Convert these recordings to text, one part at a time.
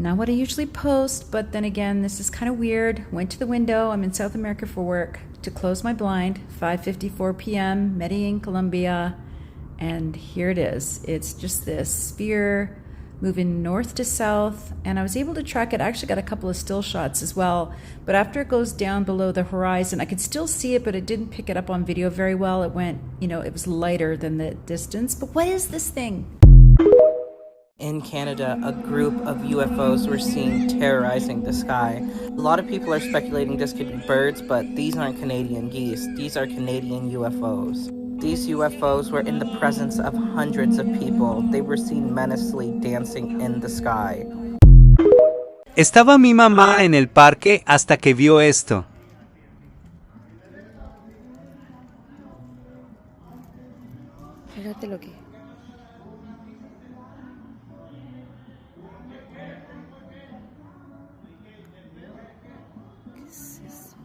Not what I usually post, but then again, this is kind of weird. Went to the window, I'm in South America for work, to close my blind, 5:54 p.m., Medellin, Colombia, and here it is. It's just this sphere moving north to south, and I was able to track it. I actually got a couple of still shots as well, but after it goes down below the horizon, I could still see it, but it didn't pick it up on video very well. It went, it was lighter than the distance. But what is this thing? In Canada, a group of UFOs were seen terrorizing the sky. A lot of people are speculating this could be birds, but these aren't Canadian geese. These are Canadian UFOs. These UFOs were in the presence of hundreds of people. They were seen menacingly dancing in the sky. Estaba mi mamá en el parque hasta que vio esto. Fíjate lo que... ¿Qué es eso?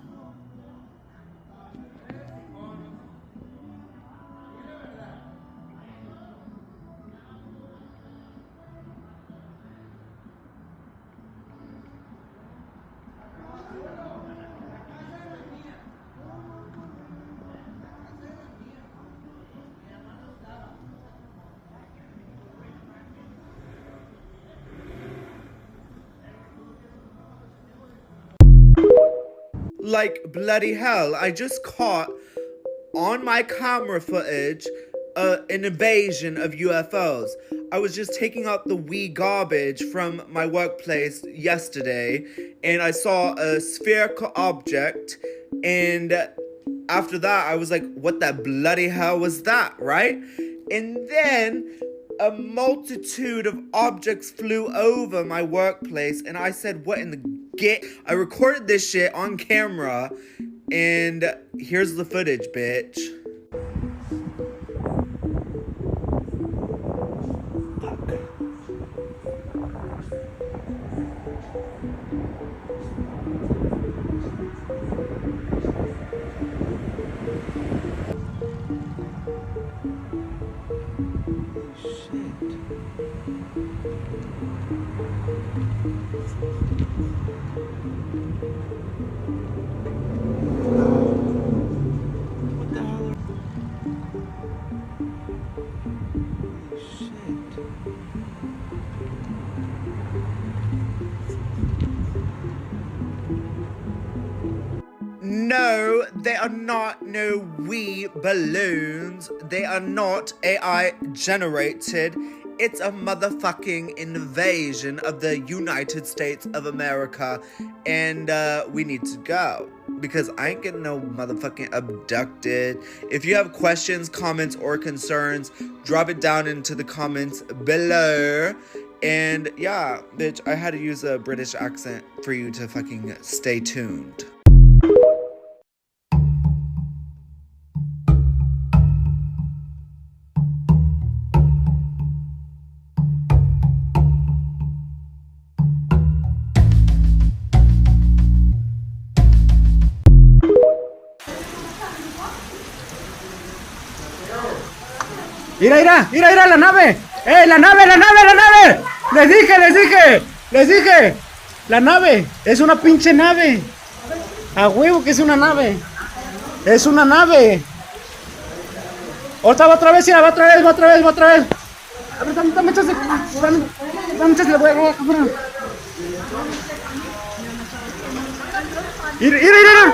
Like bloody hell, I just caught on my camera footage an invasion of UFOs. I was just taking out the wee garbage from my workplace yesterday, and I saw a spherical object, and after that I was like, what the bloody hell was that, right? And then a multitude of objects flew over my workplace, and I said, what in the I recorded this shit on camera, and here's the footage, bitch. No, they are not no wee balloons. They are not AI generated. It's a motherfucking invasion of the United States of America. And we need to go, because I ain't getting no motherfucking abducted. If you have questions, comments, or concerns, drop it down into the comments below. And yeah, bitch, I had to use a British accent for you to fucking stay tuned. Mira, la nave. La nave. Les dije. La nave, es una pinche nave. A huevo que es una nave. Es una nave. Ahorita va otra vez. A ver, dame chance. Le voy a comprar. Mira.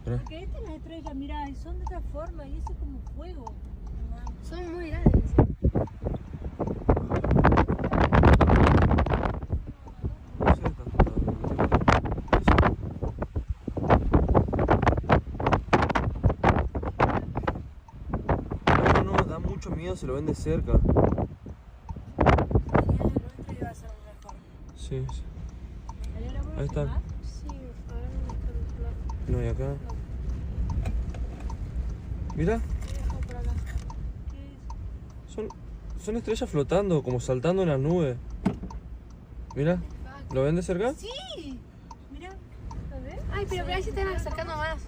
Porque estas las estrellas, mirá, son de otra forma y eso es como fuego. Son muy grandes. No, da mucho miedo, se lo ven de cerca. Sí. Ahí está. No, y acá. Mira. Son estrellas flotando, como saltando en las nubes. Mira, ¿lo ven de cerca? Sí. Mira, a ver. Ay, pero ahí se están acercando más.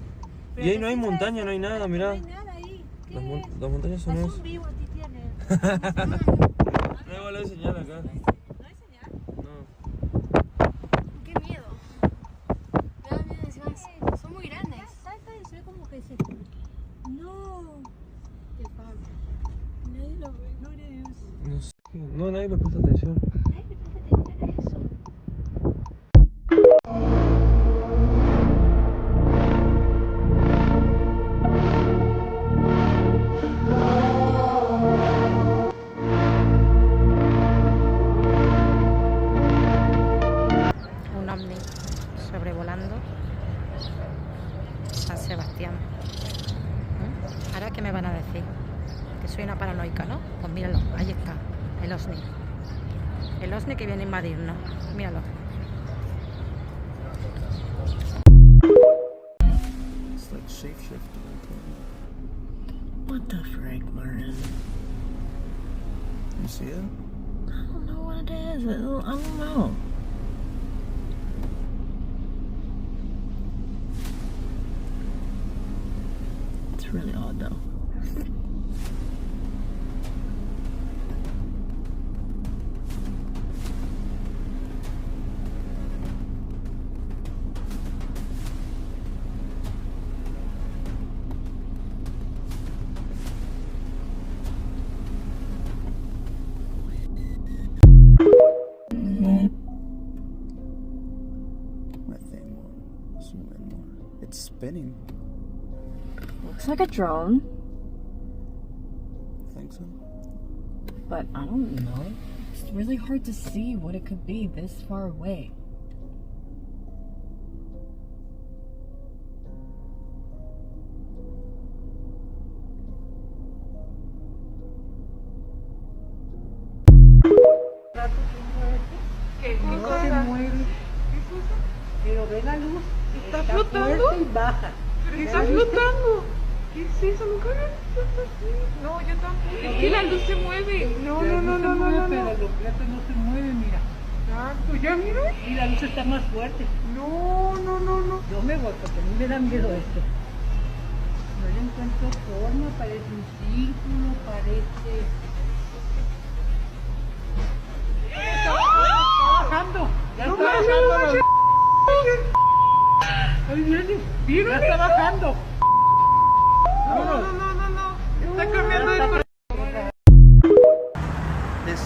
Y ahí no hay montaña, no hay nada, mirá. No hay nada ahí. Las montañas son eso. Un vivo aquí tiene. No hay valor de señal acá. nadie le presta atención. Un ovni sobrevolando San Sebastián. ¿Ahora qué me van a decir? Que soy una paranoica, ¿no? Pues míralo, ahí está, el ovni. El ovni que viene a invadirnos. Míralo. It's like shapeshifting. What the frick, Martin? You see it? I don't know what it is. I don't know. It's really odd though. It's spinning. Looks like a drone, Think so? but I don't know. It's really hard to see what it could be this far away. ¿Qué cosa? Se mueve. Pero ve la luz. Está flotando. Fuerte y baja. Pero está flotando. ¿Qué es eso? Nunca había visto esto así. No, yo tampoco. Es que la luz se mueve. No. Pero los platos no se mueven, mira. Exacto, ya mira. Y la luz está más fuerte. No. Yo me voy porque a mí me da miedo esto. No le encuentro forma, parece un círculo, parece... Está bajando. Ya está bajando. Ahí viene. Ya está bajando. No. Está cambiando de color. This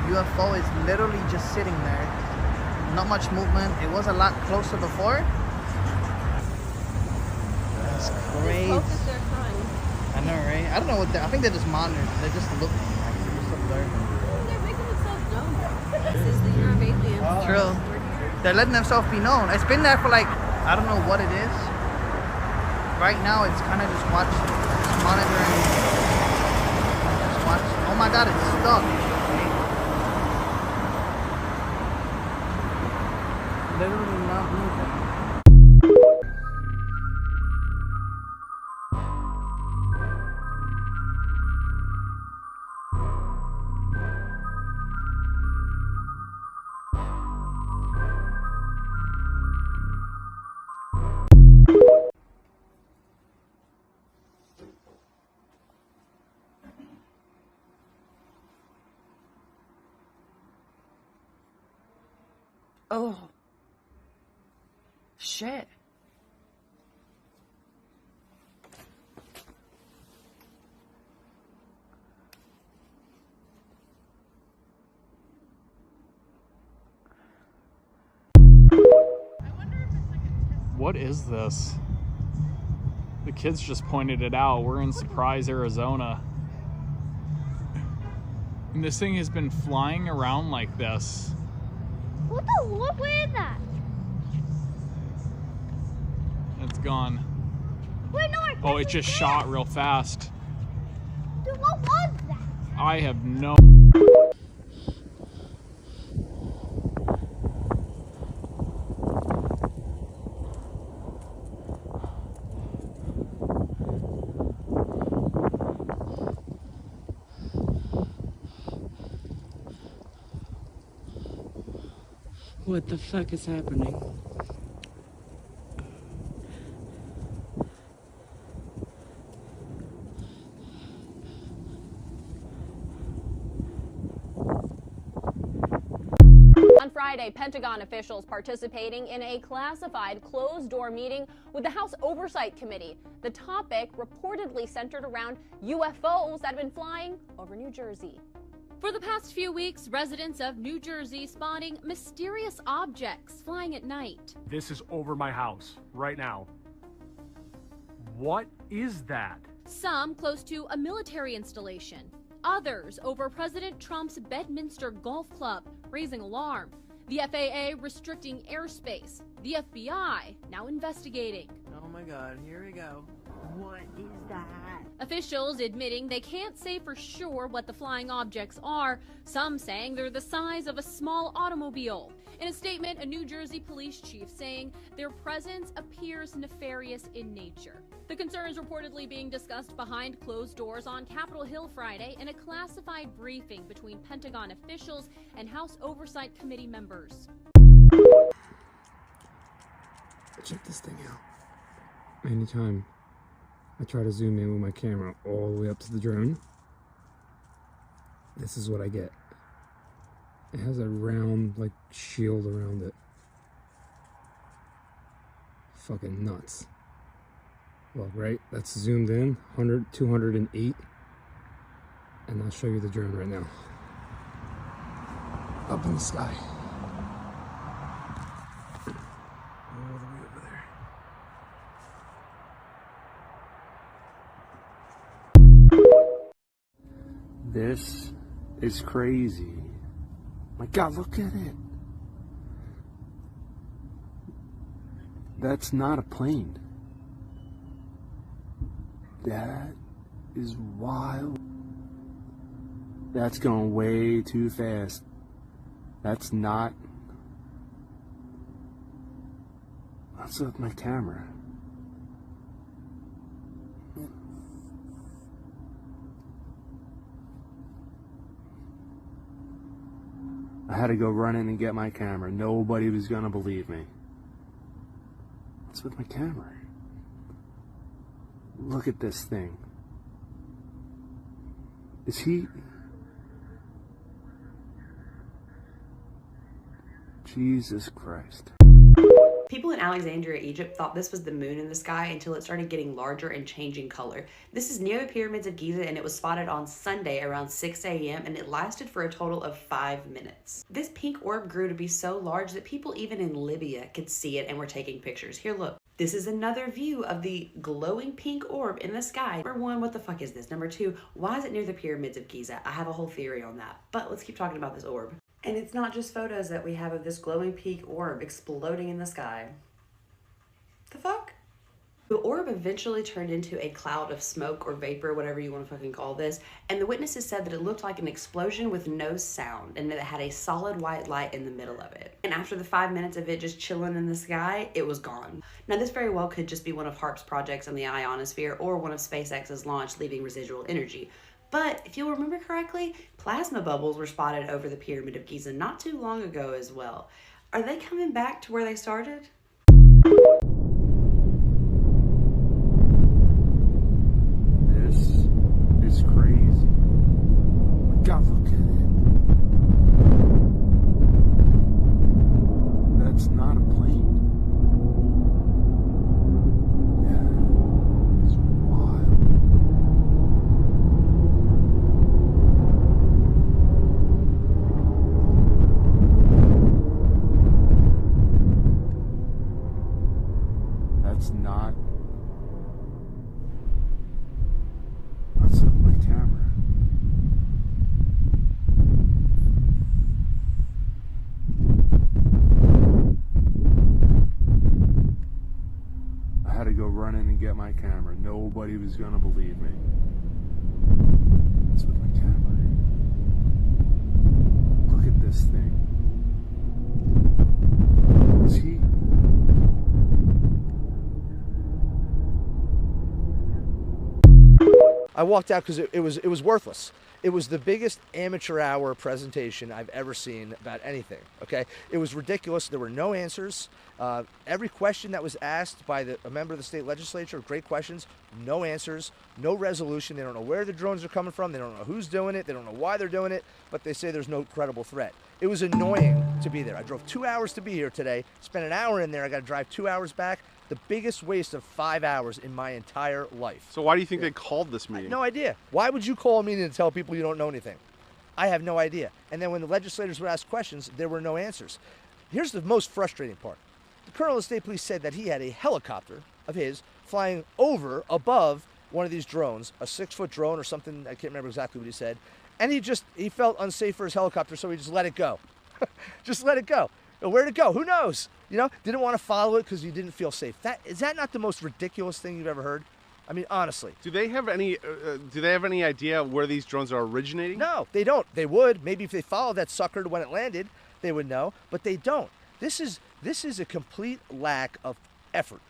UFO is literally just sitting there. Not much movement. It was a lot closer before. That's crazy. I know, right? I don't know what I think they're just monitors. They're just looking. Like, they're just observing. They're making themselves known. This is the year of aliens. True. They're letting themselves be known. It's been there for like, I don't know what it is. Right now, it's kind of just monitoring. Just watch. Oh my God, it's stuck. Literally not moving. Oh. Shit. What is this? The kids just pointed it out. We're in Surprise, Arizona. And this thing has been flying around like this. What the what? Where is that? It's gone. Wait, no, Oh, it just shot real fast. Dude, what was that? I have no... What the fuck is happening? On Friday, Pentagon officials participating in a classified closed-door meeting with the House Oversight Committee. The topic reportedly centered around UFOs that have been flying over New Jersey. For the past few weeks, residents of New Jersey spotting mysterious objects flying at night. This is over my house right now. What is that? Some close to a military installation. Others over President Trump's Bedminster Golf Club, raising alarm. The FAA restricting airspace. The FBI now investigating. Oh my God, here we go. What is that? Officials admitting they can't say for sure what the flying objects are, some saying they're the size of a small automobile. In a statement, a New Jersey police chief saying their presence appears nefarious in nature. The concerns reportedly being discussed behind closed doors on Capitol Hill Friday in a classified briefing between Pentagon officials and House Oversight Committee members. Check this thing out. Anytime I try to zoom in with my camera all the way up to the drone, this is what I get. It has a round, like, shield around it. Fucking nuts. Look, right? That's zoomed in, 100, 208. And I'll show you the drone right now. Up in the sky. All the way over there. This is crazy. My God, look at it. That's not a plane. That is wild. That's going way too fast. That's not. What's up with my camera? I had to go run in and get my camera. Nobody was gonna believe me. What's with my camera? Look at this thing. Is he... Jesus Christ. People in Alexandria, Egypt thought this was the moon in the sky until it started getting larger and changing color. This is near the pyramids of Giza and it was spotted on Sunday around 6 a.m. and it lasted for a total of 5 minutes. This pink orb grew to be so large that people even in Libya could see it and were taking pictures. Here, look. This is another view of the glowing pink orb in the sky. Number one, what the fuck is this? Number two, why is it near the pyramids of Giza? I have a whole theory on that, but let's keep talking about this orb. And it's not just photos that we have of this glowing pink orb exploding in the sky. The fuck? The orb eventually turned into a cloud of smoke or vapor, whatever you want to fucking call this, and the witnesses said that it looked like an explosion with no sound and that it had a solid white light in the middle of it. And after the 5 minutes of it just chilling in the sky, it was gone. Now this very well could just be one of HAARP's projects in the ionosphere or one of SpaceX's launch leaving residual energy. But if you'll remember correctly, plasma bubbles were spotted over the Pyramid of Giza not too long ago as well. Are they coming back to where they started? This is crazy. God, look at it. That's not a plane. That is wild. That's not. What's up with my camera? I had to go run in and get my camera. Nobody was gonna believe me. What's with my camera? Look at this thing. Is he? I walked out because it was worthless. It was the biggest amateur hour presentation I've ever seen about anything, okay? It was ridiculous. There were no answers. Every question that was asked by a member of the state legislature, great questions, no answers, no resolution. They don't know where the drones are coming from. They don't know who's doing it. They don't know why they're doing it, but they say there's no credible threat. It was annoying to be there. I drove 2 hours to be here today, spent an hour in there. I got to drive 2 hours back. The biggest waste of 5 hours in my entire life. So why do you think they called this meeting? No idea. Why would you call a meeting to tell people you don't know anything? I have no idea. And then when the legislators would ask questions, there were no answers. Here's the most frustrating part. The colonel of the state police said that he had a helicopter of his flying over above one of these drones, a 6-foot drone or something. I can't remember exactly what he said. And he felt unsafe for his helicopter, so he just let it go. Just let it go. Where'd it go? Who knows? You know, didn't want to follow it because you didn't feel safe. Is that not the most ridiculous thing you've ever heard? I mean, honestly. Do they have any idea where these drones are originating? No, they don't. They would. Maybe if they followed that sucker to when it landed, they would know. But they don't. This is a complete lack of effort,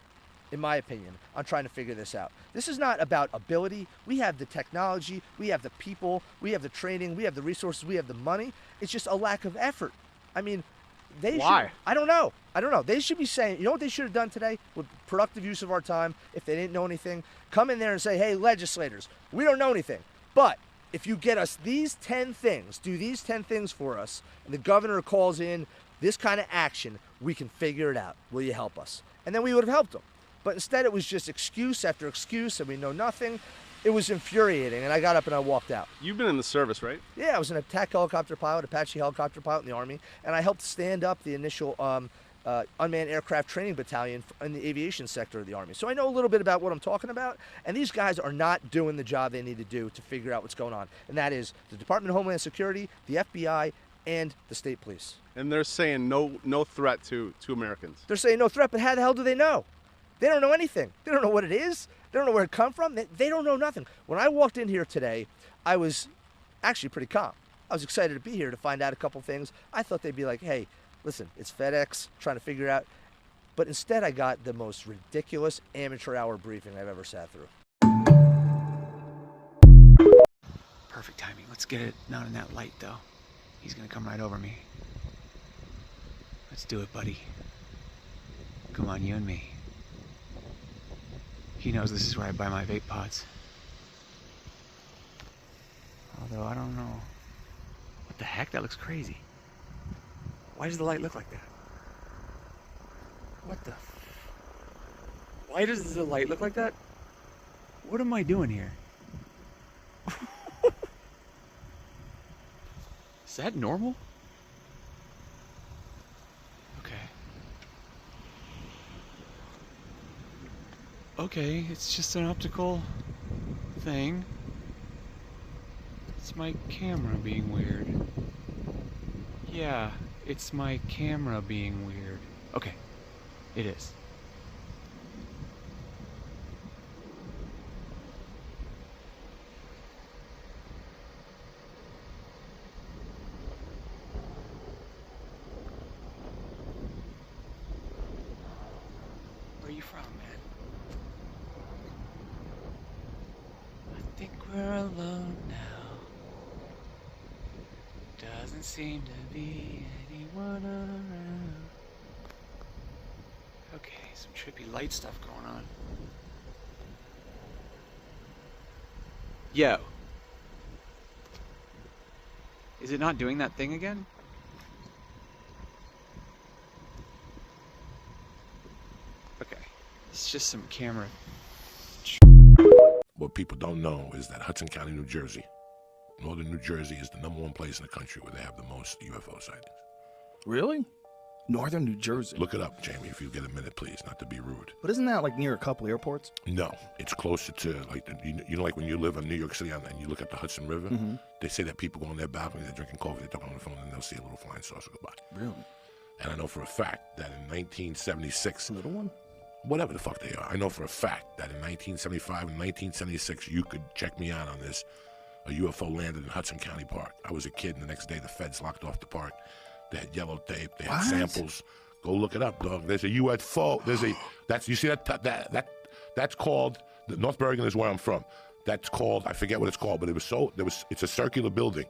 in my opinion, on trying to figure this out. This is not about ability. We have the technology, we have the people, we have the training, we have the resources, we have the money. It's just a lack of effort. I mean, Why? I don't know. They should be saying, you know what they should have done today with productive use of our time, if they didn't know anything? Come in there and say, hey, legislators, we don't know anything. But if you get us these 10 things, do these 10 things for us, and the governor calls in this kind of action, we can figure it out. Will you help us? And then we would have helped them. But instead it was just excuse after excuse, and we know nothing. It was infuriating, and I got up and I walked out. You've been in the service, right? Yeah, I was an attack helicopter pilot, Apache helicopter pilot in the Army, and I helped stand up the initial unmanned aircraft training battalion in the aviation sector of the Army. So I know a little bit about what I'm talking about, and these guys are not doing the job they need to do to figure out what's going on, and that is the Department of Homeland Security, the FBI, and the state police. And they're saying no threat to Americans. They're saying no threat, but how the hell do they know? They don't know anything. They don't know what it is. They don't know where it come from. They don't know nothing. When I walked in here today, I was actually pretty calm. I was excited to be here to find out a couple things. I thought they'd be like, hey, listen, it's FedEx, trying to figure it out. But instead I got the most ridiculous amateur hour briefing I've ever sat through. Perfect timing. Let's get it not in that light, though. He's gonna come right over me. Let's do it, buddy. Come on, you and me. He knows this is where I buy my vape pods. Although, I don't know. What the heck? That looks crazy. Why does the light look like that? What the... Why does the light look like that? What am I doing here? Is that normal? Okay, it's just an optical thing. It's my camera being weird. Yeah, it's my camera being weird. Okay, it is. Where are you from, man? I think we're alone now. Doesn't seem to be anyone around. Okay, some trippy light stuff going on. Yo. Is it not doing that thing again? Okay. It's just some camera. What people don't know is that Hudson County, New Jersey, northern New Jersey is the #1 place in the country where they have the most UFO sightings. Really? Northern New Jersey? Look it up, Jamie, if you get a minute, please, not to be rude. But isn't that like near a couple airports? No, it's closer to, like, you know, like when you live in New York City and you look at the Hudson River, they say that people go on their balcony, they're drinking coffee, they're talking on the phone, and they'll see a little flying saucer go by. Really? And I know for a fact that in 1976... A little one? Whatever the fuck they are. I know for a fact that in 1975 and 1976, you could check me out on this, a UFO landed in Hudson County Park. I was a kid, and the next day the feds locked off the park. They had yellow tape, they had samples. Go look it up, dog. There's a UFO. You see that's called, North Bergen is where I'm from. That's called, I forget what it's called, but it's a circular building.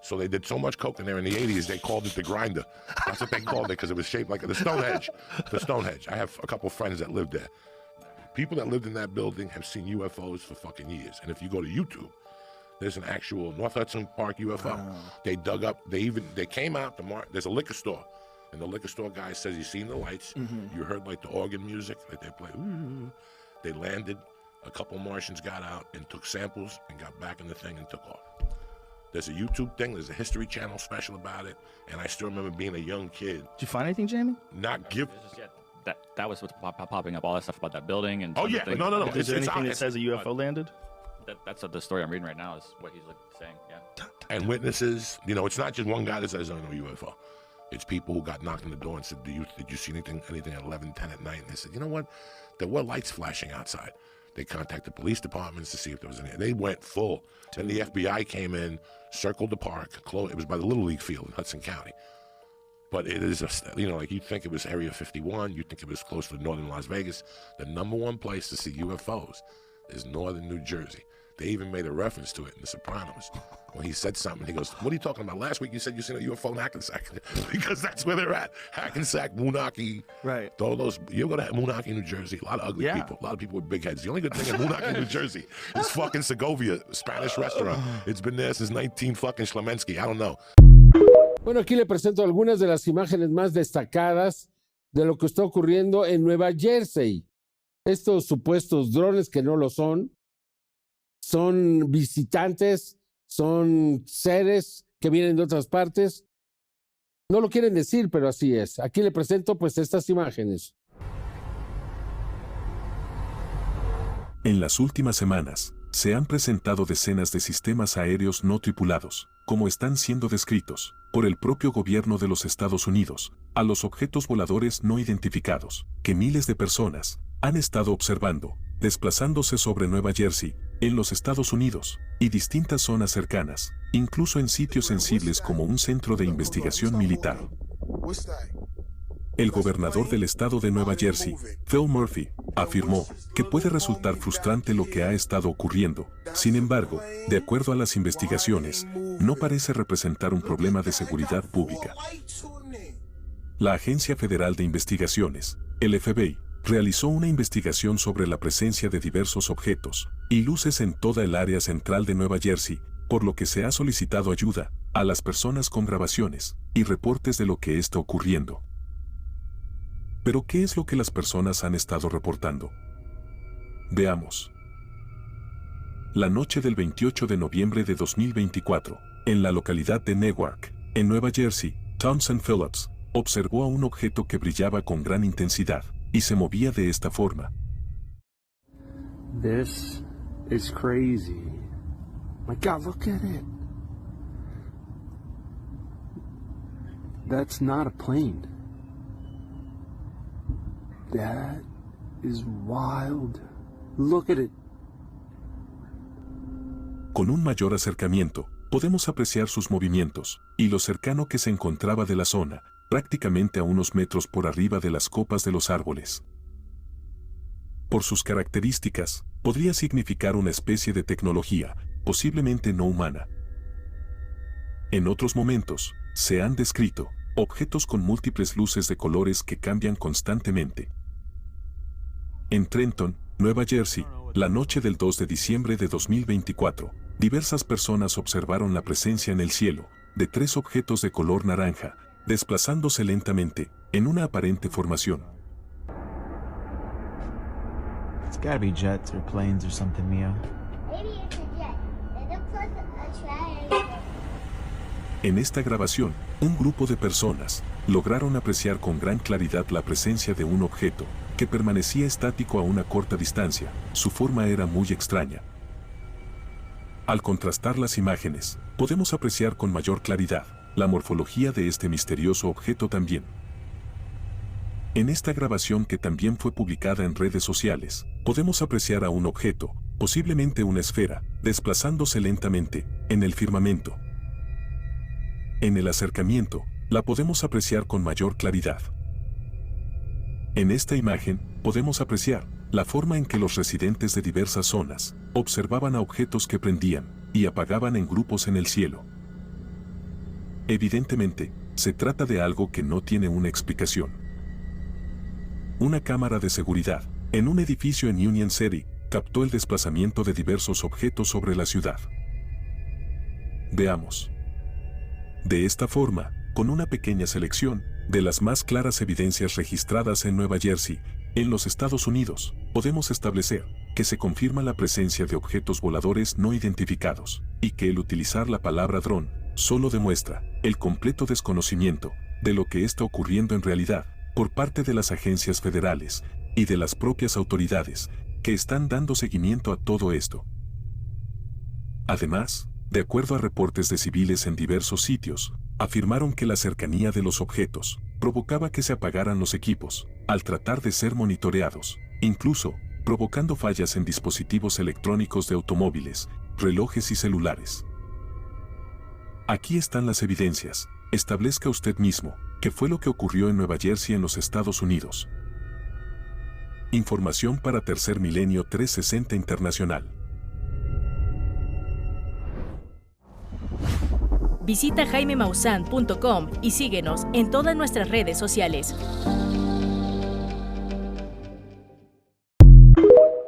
So they did so much coke in there in the 80s, they called it the grinder. That's what they called it, because it was shaped like the Stonehenge. The Stonehenge. I have a couple friends that lived there. People that lived in that building have seen UFOs for fucking years. And if you go to YouTube, there's an actual North Hudson Park UFO. Wow. They dug up, they came out, there's a liquor store. And the liquor store guy says he's seen the lights. You heard like the organ music that they play. They landed, a couple Martians got out and took samples and got back in the thing and took off. There's a YouTube thing, there's a History Channel special about it, and I still remember being a young kid. Did you find anything, Jamie? Not give. That was what's popping up, all that stuff about that building and. Oh yeah, no. Is there anything that says a UFO landed? That's the story I'm reading right now. Is what he's saying. Yeah. And witnesses, you know, it's not just one guy that says, "I know UFO." It's people who got knocked on the door and said, "Did you see anything at 11, 10 at night?" And they said, "You know what? There were lights flashing outside." They contacted police departments to see if there was any. And they went full. Then the FBI came in, circled the park. It was by the Little League field in Hudson County. But it is, like you think it was Area 51, you think it was close to northern Las Vegas. The number one place to see UFOs is northern New Jersey. They even made a reference to it in The Sopranos. When he said something, he goes, "What are you talking about? Last week you said you seen a UFO in Hackensack." Because that's where they're at. Hackensack, Moonachie. Right. All those, you go to Moonachie, New Jersey, a lot of ugly people. A lot of people with big heads. The only good thing in Moonachie, New Jersey is fucking Segovia, Spanish restaurant. It's been there since 19 fucking Schlemensky. I don't know. Bueno, aquí le presento algunas de las imágenes más destacadas de lo que está ocurriendo en Nueva Jersey. Estos supuestos drones que no lo son visitantes, son seres que vienen de otras partes. No lo quieren decir, pero así es. Aquí le presento pues estas imágenes. En las últimas semanas, se han presentado decenas de sistemas aéreos no tripulados, como están siendo descritos por el propio gobierno de los Estados Unidos, a los objetos voladores no identificados, que miles de personas han estado observando, desplazándose sobre Nueva Jersey, en los Estados Unidos, y distintas zonas cercanas, incluso en sitios sensibles como un centro de investigación militar. El gobernador del estado de Nueva Jersey, Phil Murphy, afirmó que puede resultar frustrante lo que ha estado ocurriendo. Sin embargo, de acuerdo a las investigaciones, no parece representar un problema de seguridad pública. La Agencia Federal de Investigaciones, el FBI, realizó una investigación sobre la presencia de diversos objetos y luces en toda el área central de Nueva Jersey, por lo que se ha solicitado ayuda a las personas con grabaciones y reportes de lo que está ocurriendo. Pero ¿qué es lo que las personas han estado reportando? Veamos. La noche del 28 de noviembre de 2024, en la localidad de Newark, en Nueva Jersey, Thompson Phillips observó a un objeto que brillaba con gran intensidad y se movía de esta forma. This is crazy. My God, look at it. That's not a plane. That is wild. Look at it. Con un mayor acercamiento, podemos apreciar sus movimientos y lo cercano que se encontraba de la zona, prácticamente a unos metros por arriba de las copas de los árboles. Por sus características, podría significar una especie de tecnología, posiblemente no humana. En otros momentos, se han descrito objetos con múltiples luces de colores que cambian constantemente. En Trenton, Nueva Jersey, la noche del 2 de diciembre de 2024, diversas personas observaron la presencia en el cielo de 3 objetos de color naranja, desplazándose lentamente en una aparente formación. It's gotta be jets or planes or something, Mia. Maybe it's a jet. It looks like a triangle. En esta grabación, un grupo de personas lograron apreciar con gran claridad la presencia de un objeto que permanecía estático a una corta distancia. Su forma era muy extraña. Al contrastar las imágenes, podemos apreciar con mayor claridad la morfología de este misterioso objeto también. En esta grabación, que también fue publicada en redes sociales, podemos apreciar a un objeto, posiblemente una esfera, desplazándose lentamente en el firmamento. En el acercamiento, la podemos apreciar con mayor claridad. En esta imagen, podemos apreciar la forma en que los residentes de diversas zonas observaban a objetos que prendían y apagaban en grupos en el cielo. Evidentemente, se trata de algo que no tiene una explicación. Una cámara de seguridad en un edificio en Union City captó el desplazamiento de diversos objetos sobre la ciudad. Veamos. De esta forma, con una pequeña selección de las más claras evidencias registradas en Nueva Jersey, en los Estados Unidos, podemos establecer que se confirma la presencia de objetos voladores no identificados y que el utilizar la palabra dron solo demuestra el completo desconocimiento de lo que está ocurriendo en realidad por parte de las agencias federales y de las propias autoridades que están dando seguimiento a todo esto. Además, de acuerdo a reportes de civiles en diversos sitios, afirmaron que la cercanía de los objetos provocaba que se apagaran los equipos al tratar de ser monitoreados, incluso provocando fallas en dispositivos electrónicos de automóviles, relojes y celulares. Aquí están las evidencias. Establezca usted mismo qué fue lo que ocurrió en Nueva Jersey en los Estados Unidos. Información para Tercer Milenio 360 Internacional. Visita jaimemaussan.com y síguenos en todas nuestras redes sociales.